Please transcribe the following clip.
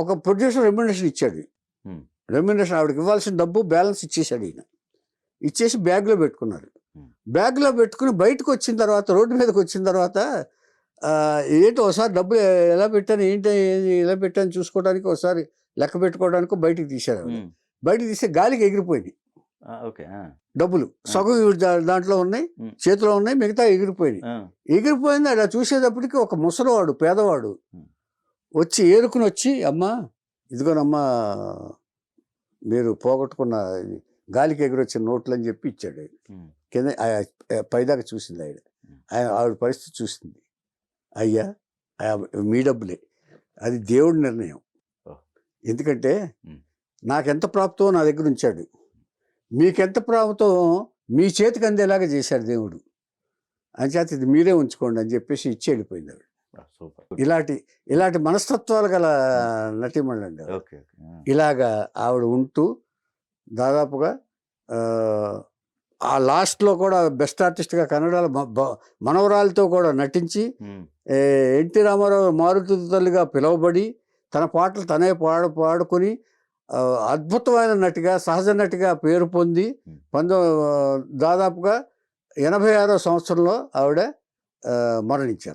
ఒక producer remuneration ఇచ్చాడు. ఉమ్, remuneration ఆవిడకి ఇవ్వాల్సిన డబ్బు బ్యాలెన్స్ ఇచ్చేసాడు ఈయన. ఇచ్చేసి బ్యాగ్లో పెట్టుకున్నారు. ఉమ్, బ్యాగ్లో పెట్టుకుని బయటకు వచ్చిన తర్వాత, రోడ్డు మీదకి వచ్చిన తర్వాత ఏంటి ఒకసారి డబ్బులు ఎలా పెట్టాను, ఏంటి ఎలా పెట్టాను చూసుకోవడానికి, ఒకసారి లెక్క పెట్టుకోవడానికి బయటికి తీశారు ఆవిడ. ఉమ్, బయటికి తీస్తే గాలికి ఎగిరిపోయింది ఓకే. డబ్బులు. సగం ఈవిడ దాంట్లో ఉన్నాయి, ఉమ్, చేతిలో ఉన్నాయి, మిగతా ఎగిరిపోయినాయి. ఎగిరిపోయింది. అలా చూసేటప్పటికి ఒక ముసలివాడు, పేదవాడు ఉమ్, వచ్చి ఏరుకుని వచ్చి, అమ్మా ఇదిగోనమ్మా మీరు పోగొట్టుకున్న గాలికి ఎగిరొచ్చిన నోట్లు అని చెప్పి ఇచ్చాడు ఆయన. ఉమ్, కింద పైదాకా చూసింది ఆవిడ. ఆవిడ పరిస్థితి చూసింది. అయ్యా మీ డబ్బులే, అది దేవుడి నిర్ణయం. ఓహ్. ఎందుకంటే ఉమ్, నాకెంత ప్రాప్తో నా దగ్గర ఉంచాడు, మీకెంత ప్రాప్తో మీ చేతికి అందేలాగా చేశాడు దేవుడు, అంచేత ఇది మీరే ఉంచుకోండి అని చెప్పేసి ఇచ్చి వెళ్ళిపోయింది ఆవిడ. సూపర్. ఇలాంటి మనస్తత్వాలు గల నటీమణులండి ఆవిడ. Okay, okay. ఇలాగా ఆవిడ ఉంటూ దాదాపుగా ఆ లాస్ట్లో కూడా బెస్ట్ ఆర్టిస్ట్గా కన్నడలో మనవరాలతో కూడా నటించి ఉమ్, ఎన్టీ రామారావు మారుతి తల్లిగా పిలువబడి తన పాటలు తనే పాడుకొని అద్భుతమైన నటిగా, సహజ నటిగా పేరు పొంది దాదాపుగా 86వ సంవత్సరంలో ఆవిడ మరణించారు.